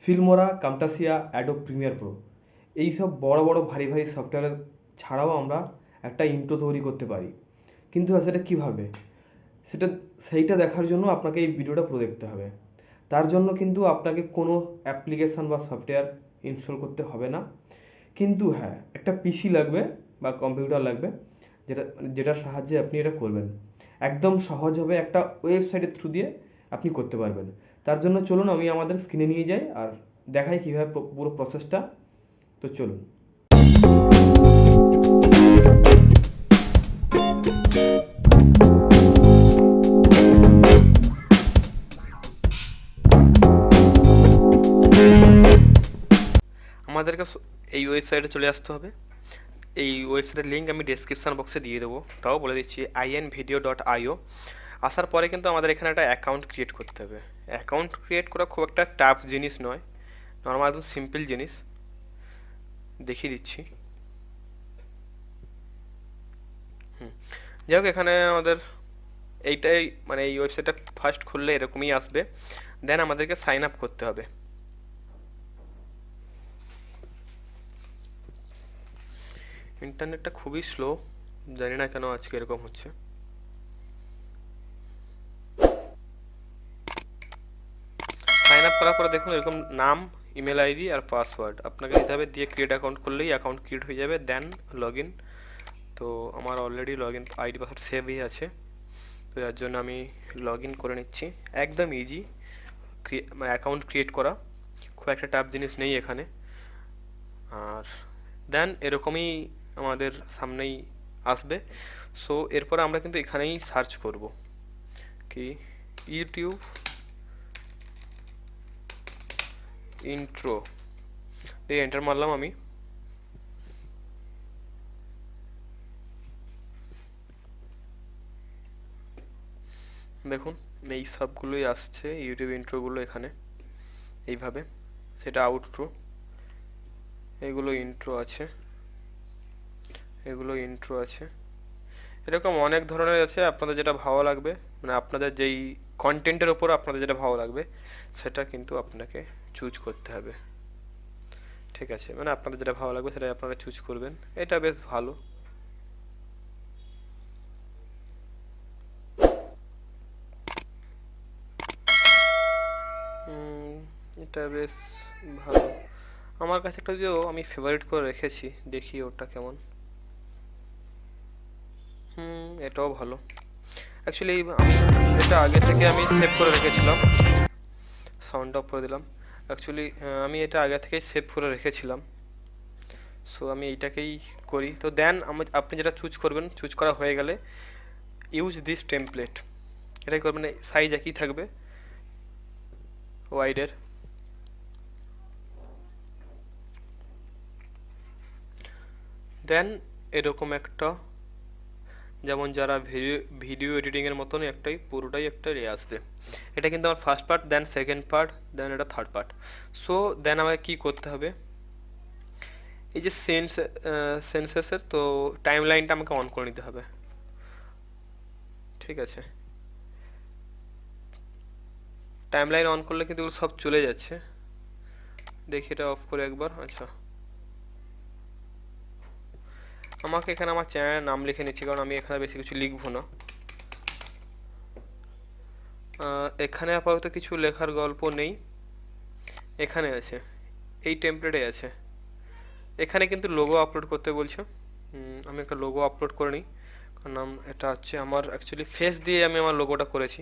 Filmora, কামটাসিয়া, Adobe Premiere Pro, এইসব বড় বড় ভারী ভারী সফটওয়্যার ছাড়াও আমরা একটা ইন্ট্রো তৈরি করতে পারি। কিন্তু সেটা কীভাবে, সেইটা দেখার জন্য আপনাকে এই ভিডিওটা পুরো দেখতে হবে। তার জন্য কিন্তু আপনাকে কোনো অ্যাপ্লিকেশান বা সফটওয়্যার ইনস্টল করতে হবে না। কিন্তু হ্যাঁ, একটা পিসি লাগবে বা কম্পিউটার লাগবে, যেটার সাহায্যে আপনি এটা করবেন। একদম সহজভাবে একটা ওয়েবসাইটের থ্রু দিয়ে আপনি করতে পারবেন। তার জন্য চলুন আমি আমাদের স্ক্রিনে নিয়ে যাই আর দেখাই কীভাবে পুরো প্রসেসটা। তো চলুন। আমাদেরকে এই ওয়েবসাইটে চলে আসতে হবে। এই ওয়েবসাইটের লিঙ্ক আমি ডেসক্রিপশান বক্সে দিয়ে দেবো, তাও বলে দিচ্ছি invideo.io। আসার পরে কিন্তু আমাদের এখানে একটা অ্যাকাউন্ট ক্রিয়েট করতে হবে। অ্যাকাউন্ট ক্রিয়েট করা খুব একটা টাফ জিনিস নয়, নর্মাল একদম সিম্পল জিনিস, দেখিয়ে দিচ্ছি। যাই হোক, এখানে আমাদের এইটাই মানে এই ওয়েবসাইটটা ফার্স্ট খুললে এরকমই আসবে। দেন আমাদেরকে সাইন আপ করতে হবে। ইন্টারনেটটা খুবই স্লো, জানি না কেন আজকে এরকম হচ্ছে। সাইন আপ করার পরে দেখুন এরকম নাম, ইমেল আইডি আর পাসওয়ার্ড আপনাকে দিতে হবে, দিয়ে ক্রিয়েট অ্যাকাউন্ট করলেই অ্যাকাউন্ট ক্রিয়েট হয়ে যাবে। Then log in. তো আমার already log in ID password সেভই আছে, তো যার জন্য আমি লগ ইন করে নিচ্ছি। একদম ইজি মানে অ্যাকাউন্ট ক্রিয়েট করা, খুব একটা টাফ জিনিস নেই এখানে। আর দেন এরকমই আমাদের সামনেই আসবে। সো এরপর আমরা কিন্তু এখানেই সার্চ করব কি ইউটিউব ইন্ট্রো দিয়ে এন্টার মারলাম আমি। দেখুন এই সবগুলোই আসছে, ইউটিউব ইন্ট্রোগুলো এখানে এইভাবে, সেটা আউটরো, এগুলো ইন্ট্রো আছে, এগুলো ইন্ট্রো আছে, এরকম অনেক ধরনের আছে। আপনাদের যেটা ভালো লাগবে, মানে আপনাদের যেই কন্টেন্টের ওপর আপনাদের যেটা ভালো লাগবে সেটা কিন্তু আপনাকে চুজ করতে হবে। ঠিক আছে, মানে আপনাদের যেটা ভালো লাগবে সেটাই আপনারা চুজ করবেন। এটা বেশ ভালো। এটা বেশ ভালো, আমার কাছে একটা যদিও আমি ফেভারিট করে রেখেছি, দেখি ওটা কেমন। এটাও ভালো। অ্যাকচুয়ালি আমি এটা আগে থেকে আমি সেভ করে রেখেছিলাম, সাউন্ড অফ করে দিলাম। অ্যাকচুয়ালি আমি এটা আগে থেকেই সেভ করে রেখেছিলাম, সো আমি এইটাকেই করি। তো দেন আপনি যেটা চুজ করবেন, চুজ করা হয়ে গেলে ইউজ দিস টেমপ্লেট এটাই করবেন। সাইজ একই থাকবে ওয়াইডের। দেন এরকম একটা, যেমন যারা ভিডিও এডিটিংয়ের মতনই একটাই পুরোটাই একটা আসবে। এটা কিন্তু আমার first part, then second part, then এটা থার্ড পার্ট। সো দেন আমাকে কী করতে হবে, এই যে সেন্সাসের তো টাইম লাইনটা আমাকে অন করে নিতে হবে। ঠিক আছে, টাইম লাইন অন করলে কিন্তু সব চলে যাচ্ছে। দেখি এটা অফ করে একবার। আচ্ছা, আমাকে এখানে আমার চ্যানেলের নাম লিখে নিচ্ছি, কারণ আমি এখানে বেশি কিছু লিখবো না। এখানে আপাতত কিছু লেখার গল্প নেই, এখানে আছে, এই টেমপ্লেটে আছে। এখানে কিন্তু লোগো আপলোড করতে বলছে। আমি একটা লোগো আপলোড করে নিই, কারণ এটা হচ্ছে আমার অ্যাকচুয়ালি ফেস দিয়ে আমি আমার লোগোটা করেছি।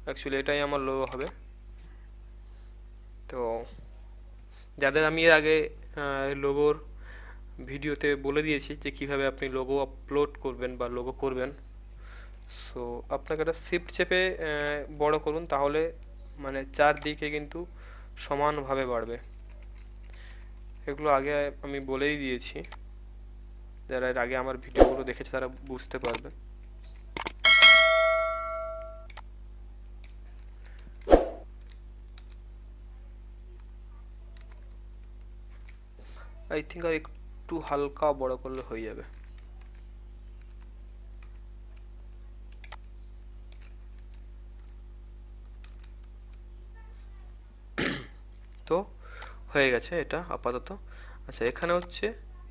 অ্যাকচুয়ালি এটাই আমার লোগো হবে। তো যাদের আমি এর আগে লোগোর ভিডিওতে বলে দিয়েছি যে কীভাবে আপনি লোগো আপলোড করবেন বা লোগো করবেন, সো আপনাকে একটা শিফট চেপে বড় করুন, তাহলে মানে চারদিকে কিন্তু সমানভাবে বাড়বে। এগুলো আগে আমি বলেই দিয়েছি, যারা এর আগে আমার ভিডিওগুলো দেখেছে তারা বুঝতে পারবে। আই থিঙ্ক আর একটু হালকা বড় করলে হয়ে যাবে। তো হয়ে গেছে এটা আপাতত। আচ্ছা, এখানে হচ্ছে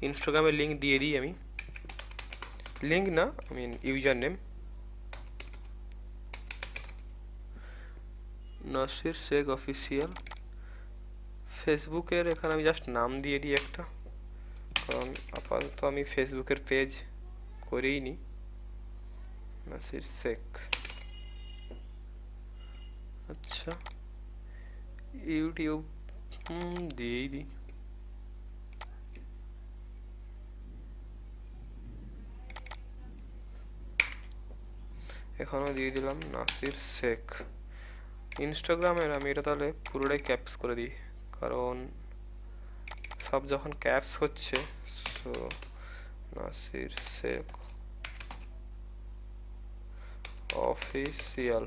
ইনস্টাগ্রামের লিঙ্ক দিয়ে দিই আমি, লিঙ্ক না, user name Nasir Sheikh official. ফেসবুকের এখানে আমি জাস্ট নাম দিয়ে দিই একটা, কারণ আপাতত আমি ফেসবুকের পেজ করেই নি, নাসির শেখ। আচ্ছা, ইউটিউব দিয়েই দিই। এখানেও দিয়ে দিলাম নাসির শেখ। ইনস্টাগ্রামের আমি এটা তাহলে পুরোটাই ক্যাপস করে দিই, কারণ সব যখন ক্যাপস হচ্ছে, সো নাসির শেখ অফিসিয়াল।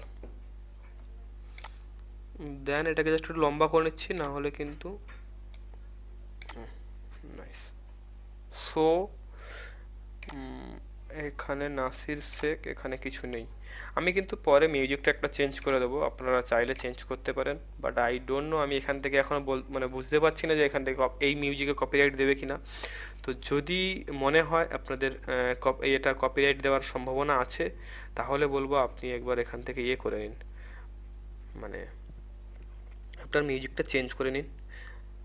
দেন এটাকে জাস্ট একটু লম্বা করে নিচ্ছি, না হলে কিন্তু নাইস। সো এখানে নাসির শেখ, এখানে কিছু নেই। আমি কিন্তু পরে মিউজিকটা একটা চেঞ্জ করে দেবো, আপনারা চাইলে চেঞ্জ করতে পারেন, বাট আই ডোন্ট নো, আমি এখান থেকে এখনও মানে বুঝতে পারছি না যে এখান থেকে এই মিউজিকে কপিরাইট দেবে কি না। তো যদি মনে হয় আপনাদের এটা কপিরাইট দেওয়ার সম্ভাবনা আছে, তাহলে বলবো আপনি একবার এখান থেকে ইয়ে করে নিন, মানে আপনার মিউজিকটা চেঞ্জ করে নিন।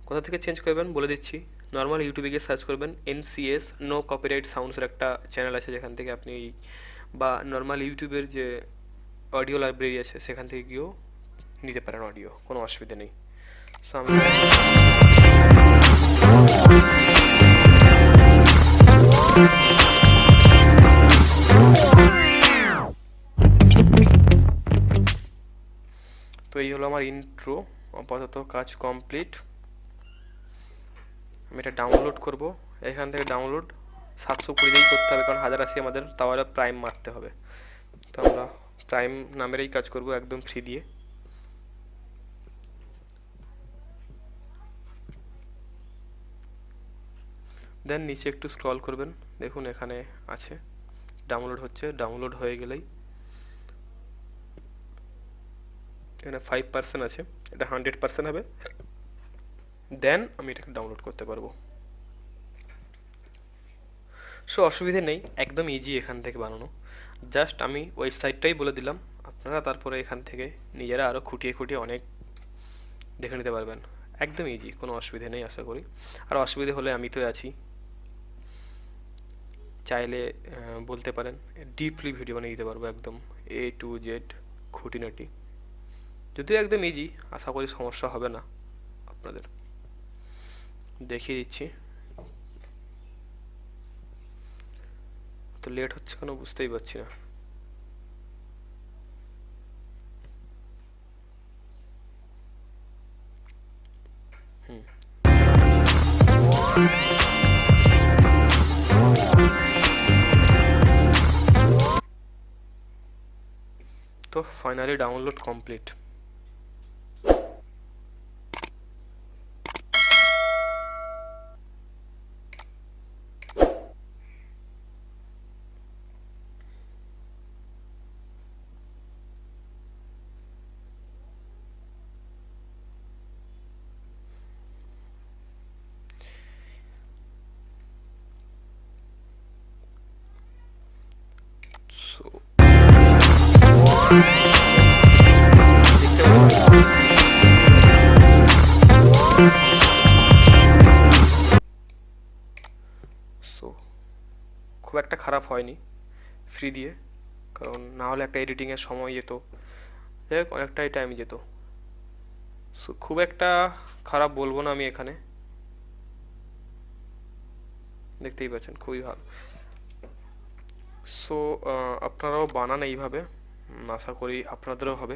কোথা থেকে চেঞ্জ করবেন বলে দিচ্ছি। নর্মাল ইউটিউবে গিয়ে সার্চ করবেন NCS নো কপিরাইট সাউন্ডসের একটা চ্যানেল আছে, যেখান থেকে আপনি, বা নর্মাল ইউটিউবের যে অডিও লাইব্রেরি আছে সেখান থেকে গিয়েও নিতে পারেন অডিও, কোনো অসুবিধা নেই। সো আমি তো এই হলো আমার ইন্ট্রো, আপাতত কাজ কমপ্লিট। আমি এটা ডাউনলোড করব, এখান থেকে ডাউনলোড 720 দিয়েই করতে হবে, কারণ 1080 আমাদের তাহলে প্রাইম মারতে হবে। তো আমরা প্রাইম নামেরই কাজ করব, একদম ফ্রি দিয়ে। দেন নিচে একটু স্ক্রল করবেন, দেখুন এখানে আছে ডাউনলোড হচ্ছে, ডাউনলোড হয়ে গেলেই এখানে 5% আছে, এটা 100% হবে, দেন আমি এটাকে ডাউনলোড করতে পারবো। সো অসুবিধে নেই, একদম ইজি এখান থেকে বানানো। জাস্ট আমি ওয়েবসাইটটাই বলে দিলাম, আপনারা তারপরে এখান থেকে নিজেরা আরও খুঁটিয়ে খুঁটিয়ে অনেক দেখে নিতে পারবেন। একদম ইজি, কোনো অসুবিধে নেই আশা করি। আর অসুবিধে হলে আমি তো আছি, চাইলে বলতে পারেন, ডিপলি ভিডিও বানিয়ে দিতে পারবো একদম A to Z খুঁটিনাটি। যদিও একদম ইজি, আশা করি সমস্যা হবে না আপনাদের। দেখিয়ে দিচ্ছি। তো লেট হচ্ছে কেন বুঝতেই পারছি না। তো finally download complete. So so খুব একটা খারাপ হয়নি ফ্রি দিয়ে, কারণ না হলে একটা এডিটিংয়ের সময় যেত, যাই হোক অনেকটাই টাইম যেত। সো খুব একটা খারাপ বলবো না আমি এখানে, দেখতেই পাচ্ছেন খুবই ভালো। সো আপনারাও বানান এইভাবে, আশা করি আপনাদেরও হবে।